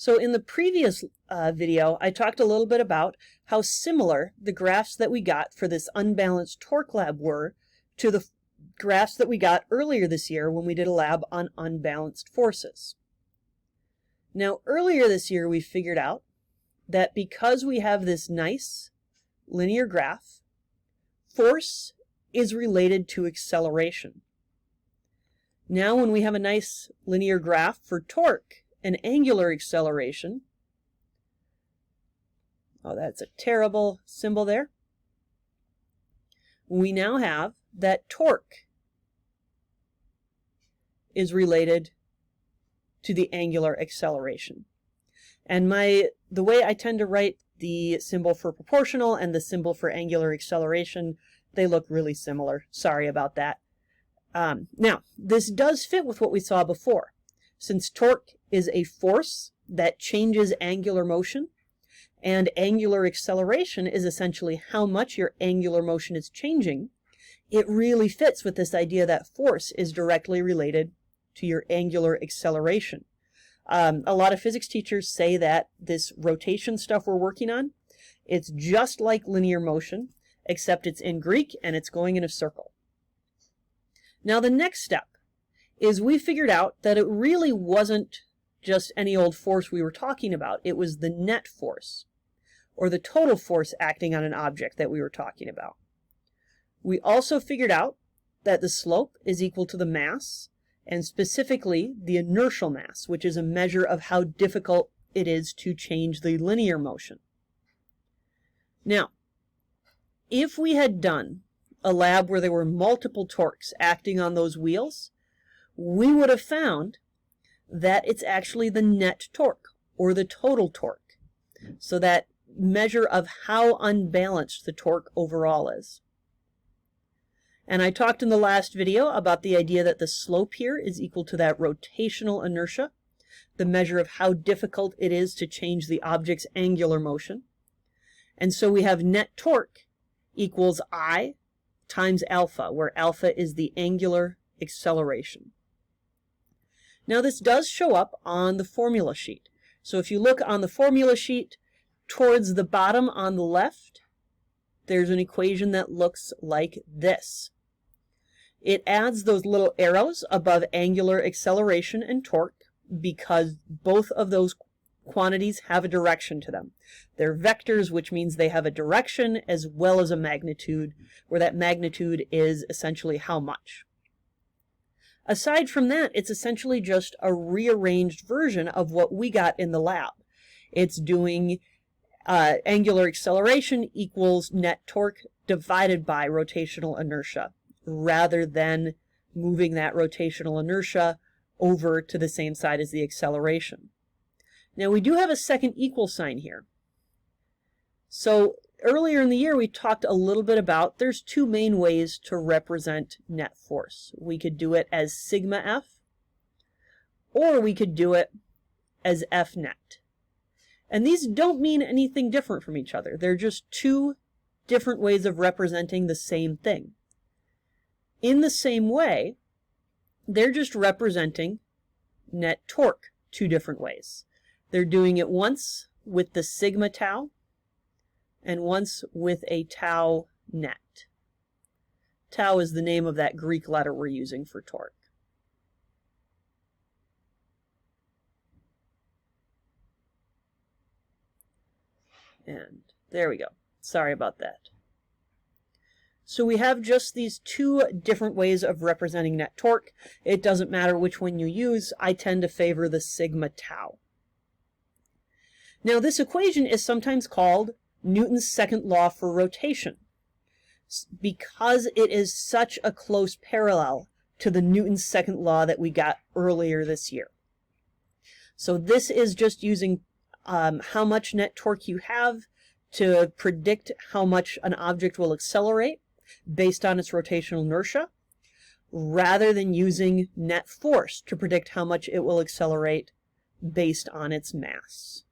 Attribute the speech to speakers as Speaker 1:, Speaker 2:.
Speaker 1: So in the previous video, I talked a little bit about how similar the graphs that we got for this unbalanced torque lab were to the graphs that we got earlier this year when we did a lab on unbalanced forces. Now, earlier this year, we figured out that because we have this nice linear graph, force is related to acceleration. Now, when we have a nice linear graph for torque and angular acceleration, oh, that's a terrible symbol there. We now have that torque is related to the angular acceleration. And the way I tend to write the symbol for proportional and the symbol for angular acceleration, they look really similar. Sorry about that. Now, this does fit with what we saw before. Since torque is a force that changes angular motion, and angular acceleration is essentially how much your angular motion is changing, it really fits with this idea that force is directly related to your angular acceleration. A lot of physics teachers say that this rotation stuff we're working on, it's just like linear motion, except it's in Greek and it's going in a circle. Now the next step is we figured out that it really wasn't just any old force we were talking about. It was the net force, or the total force acting on an object that we were talking about. We also figured out that the slope is equal to the mass, and specifically the inertial mass, which is a measure of how difficult it is to change the linear motion. Now, if we had done a lab where there were multiple torques acting on those wheels, we would have found that it's actually the net torque, or the total torque. So that measure of how unbalanced the torque overall is. And I talked in the last video about the idea that the slope here is equal to that rotational inertia, the measure of how difficult it is to change the object's angular motion. And so we have net torque equals I times alpha, where alpha is the angular acceleration. Now this does show up on the formula sheet. So if you look on the formula sheet, towards the bottom on the left, there's an equation that looks like this. It adds those little arrows above angular acceleration and torque because both of those quantities have a direction to them. They're vectors, which means they have a direction as well as a magnitude, where that magnitude is essentially how much. Aside from that, it's essentially just a rearranged version of what we got in the lab. It's doing angular acceleration equals net torque divided by rotational inertia, rather than moving that rotational inertia over to the same side as the acceleration. Now we do have a second equal sign here. So earlier in the year we talked a little bit about there's two main ways to represent net force. We could do it as sigma F, or we could do it as F net. And these don't mean anything different from each other. They're just two different ways of representing the same thing. In the same way, they're just representing net torque two different ways. They're doing it once with the sigma tau and once with a tau net. Tau is the name of that Greek letter we're using for torque. And there we go. Sorry about that. So we have just these two different ways of representing net torque. It doesn't matter which one you use. I tend to favor the sigma tau. Now this equation is sometimes called Newton's second law for rotation because it is such a close parallel to the Newton's second law that we got earlier this year. So this is just using how much net torque you have to predict how much an object will accelerate based on its rotational inertia, rather than using net force to predict how much it will accelerate based on its mass.